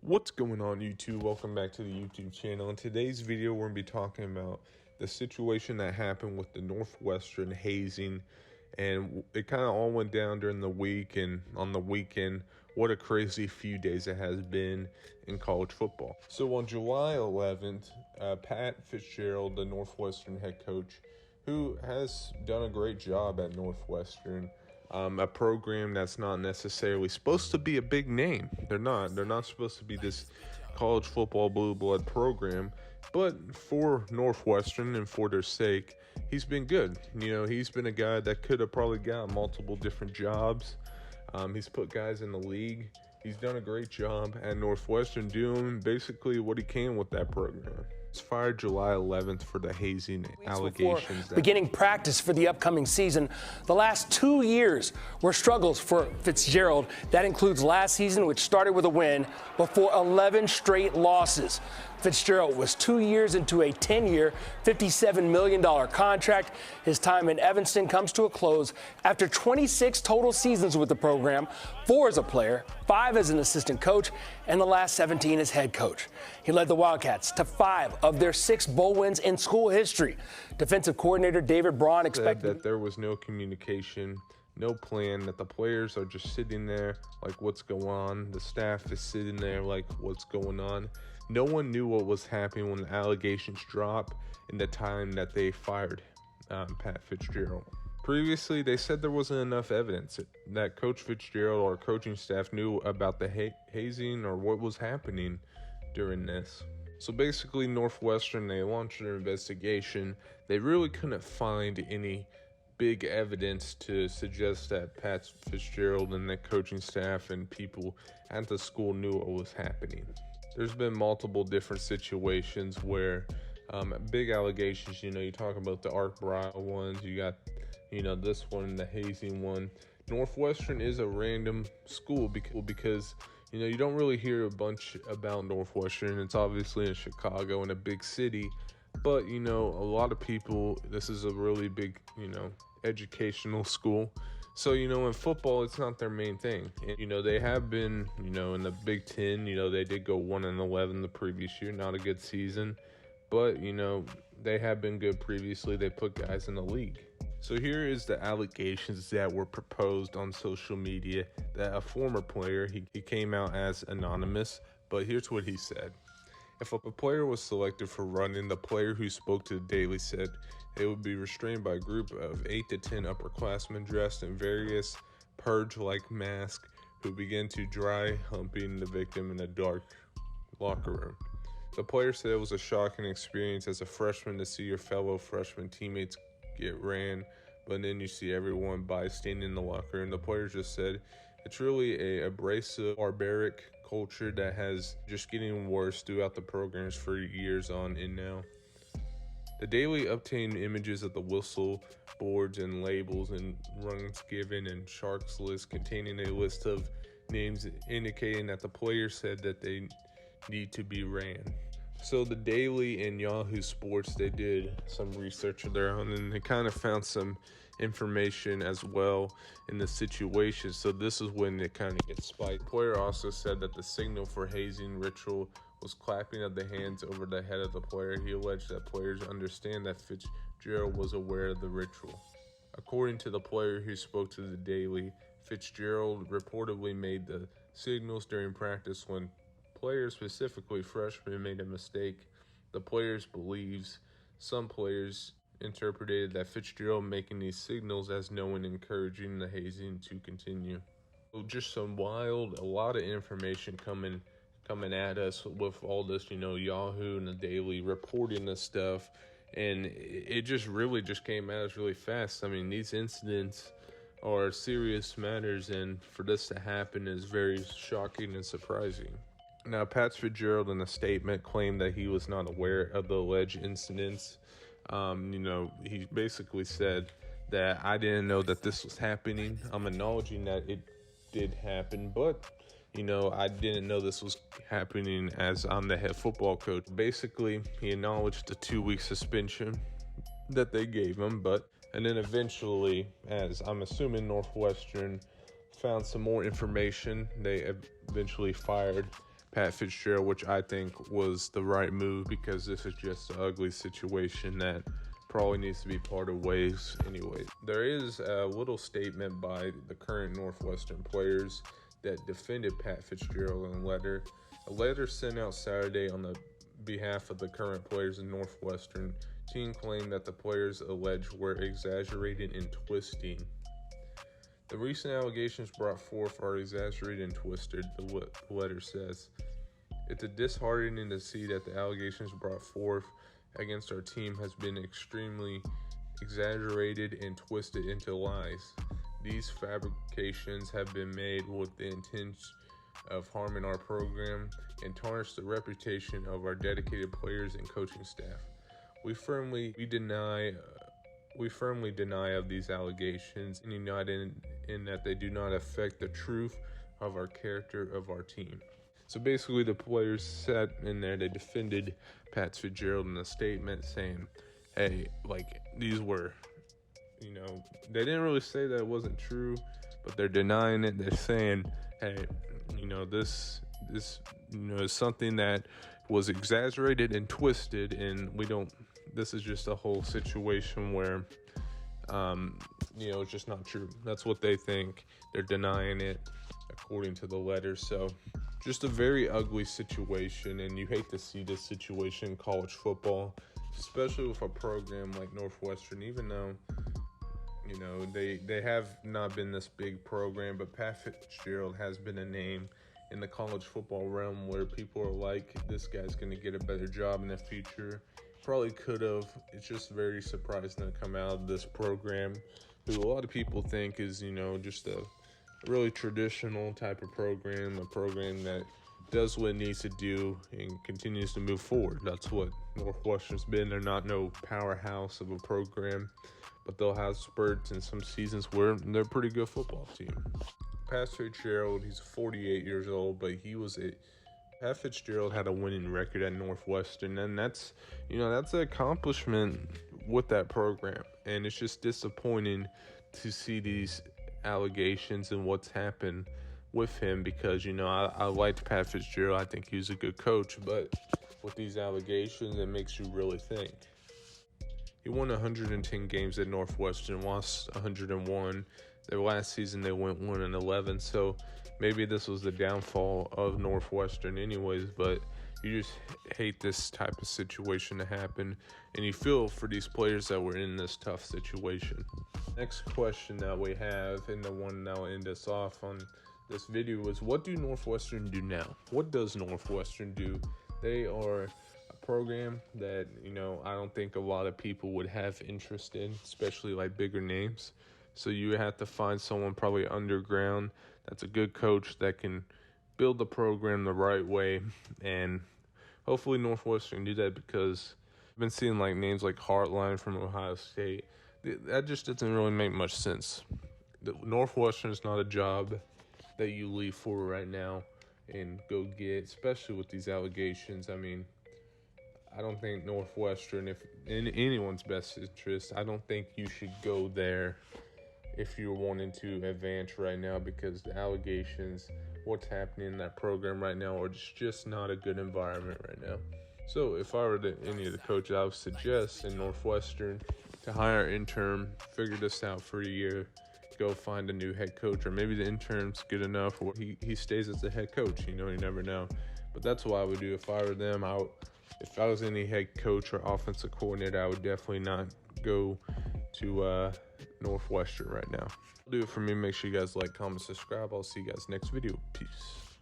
What's going on, YouTube? Welcome back to the YouTube channel. In today's video, we're going to be talking about the situation that happened with the Northwestern hazing, and it kind of all went down during the week and on the weekend. What a crazy few days it has been in college football. So on July 11th, Pat Fitzgerald, the Northwestern head coach, who has done a great job at Northwestern, a program that's not necessarily supposed to be a big name. They're not supposed to be this college football blue blood program, but for Northwestern and for their sake, he's been good. He's been a guy that could have probably got multiple different jobs. He's put guys in the league. He's done a great job at Northwestern doing basically what he can with that program. He's fired July 11th for the hazing allegations. Beginning practice for the upcoming season, the last 2 years were struggles for Fitzgerald. That includes last season, which started with a win, before 11 straight losses. Fitzgerald was 2 years into a 10-year, $57 million contract. His time in Evanston comes to a close after 26 total seasons with the program, 4 as a player, 5 as an assistant coach, and the last 17 as head coach. He led the Wildcats to 5 of their 6 bowl wins in school history. Defensive coordinator David Braun expected that there was no communication, no plan, that the players are just sitting there like, what's going on? The staff is sitting there like, what's going on? No one knew what was happening when the allegations dropped in the time that they fired Pat Fitzgerald. Previously, they said there wasn't enough evidence that Coach Fitzgerald or coaching staff knew about the hazing or what was happening during this. So basically, Northwestern, they launched their investigation. They really couldn't find any big evidence to suggest that Pat Fitzgerald and the coaching staff and people at the school knew what was happening. There's been multiple different situations where big allegations, you talk about the Art Briles ones, you got, this one, the hazing one. Northwestern is a random school because you don't really hear a bunch about Northwestern. It's obviously in Chicago, in a big city, but, a lot of people, this is a really big, educational school. So, in football, it's not their main thing. And, they have been, in the Big Ten, they did go 1-11 the previous year, not a good season. But, they have been good previously. They put guys in the league. So here is the allegations that were proposed on social media that a former player, he came out as anonymous, but here's what he said. If a player was selected for running, the player who spoke to the Daily said they would be restrained by a group of 8 to 10 upperclassmen dressed in various purge-like masks who began to dry humping the victim in a dark locker room. The player said it was a shocking experience as a freshman to see your fellow freshman teammates get ran, but then you see everyone bystanding in the locker room. The player just said it's really a abrasive, barbaric culture that has just getting worse throughout the programs for years on and now. The Daily obtained images of the whistle boards and labels and runs given and Sharks list containing a list of names indicating that the player said that they need to be ran. So the Daily and Yahoo Sports, they did some research of their own, and they kind of found some information as well in the situation. So this is when it kind of gets spiked. The player also said that the signal for hazing ritual was clapping of the hands over the head of the player. He alleged that players understand that Fitzgerald was aware of the ritual. According to the player who spoke to the Daily, Fitzgerald reportedly made the signals during practice when players, specifically freshmen, made a mistake. The players believes some players interpreted that Fitzgerald making these signals as no one encouraging the hazing to continue. So just some wild, a lot of information coming at us with all this, Yahoo and the Daily reporting this stuff, and it just really just came at us really fast. I mean, these incidents are serious matters, and for this to happen is very shocking and surprising. Now, Pat Fitzgerald in a statement claimed that he was not aware of the alleged incidents. He basically said that I didn't know that this was happening. I'm acknowledging that it did happen, but, I didn't know this was happening as I'm the head football coach. Basically, he acknowledged the 2-week suspension that they gave him, and then eventually, as I'm assuming Northwestern found some more information, they eventually fired Pat Fitzgerald, which I think was the right move because this is just an ugly situation that probably needs to be part of ways anyway. There is a little statement by the current Northwestern players that defended Pat Fitzgerald in a letter sent out Saturday on the behalf of the current players in Northwestern. Team claimed that the players alleged were exaggerated and twisting. The recent allegations brought forth are exaggerated and twisted, the letter says. It's disheartening to see that the allegations brought forth against our team has been extremely exaggerated and twisted into lies. These fabrications have been made with the intent of harming our program and tarnish the reputation of our dedicated players and coaching staff. We firmly deny of these allegations and unite in that they do not affect the truth of our character of our team. So basically the players sat in there, they defended Pat Fitzgerald in a statement saying, hey, like these were, they didn't really say that it wasn't true, but they're denying it. They're saying, hey, this is something that was exaggerated and twisted, and this is just a whole situation where, it's just not true. That's what they think. They're denying it according to the letter. So just a very ugly situation, and you hate to see this situation in college football, especially with a program like Northwestern, even though, they have not been this big program, but Pat Fitzgerald has been a name in the college football realm where people are like, this guy's going to get a better job in the future. Probably could have. It's just very surprising to come out of this program, who a lot of people think is, just a really traditional type of program, a program that does what it needs to do and continues to move forward. That's what Northwestern's been. They're not no powerhouse of a program, but they'll have spurts in some seasons where they're a pretty good football team. Pat Fitzgerald, he's 48 years old, but Pat Fitzgerald had a winning record at Northwestern, and that's an accomplishment with that program. And it's just disappointing to see these allegations and what's happened with him because, I liked Pat Fitzgerald. I think he was a good coach, but with these allegations, it makes you really think. He won 110 games at Northwestern, lost 101. Their last season, they went 1-11, so maybe this was the downfall of Northwestern anyways, but you just hate this type of situation to happen, and you feel for these players that were in this tough situation. Next question that we have, and the one that will end us off on this video, is what do Northwestern do now? What does Northwestern do? They are a program that, I don't think a lot of people would have interest in, especially like bigger names. So you have to find someone probably underground that's a good coach that can build the program the right way. And hopefully Northwestern do that, because I've been seeing like names like Hartline from Ohio State. That just doesn't really make much sense. Northwestern is not a job that you leave for right now and go get, especially with these allegations. I mean, I don't think Northwestern, if in anyone's best interest, I don't think you should go there if you're wanting to advance right now, because the allegations, what's happening in that program right now, are just not a good environment right now. So if I were any of the coaches, I would suggest in Northwestern to hire an intern, figure this out for a year, go find a new head coach, or maybe the intern's good enough or he stays as the head coach. You never know. But that's what I would do if I were them. If I was any head coach or offensive coordinator, I would definitely not go to Northwestern right now. That'll do it for me. Make sure you guys like, comment, subscribe. I'll see you guys next video. Peace.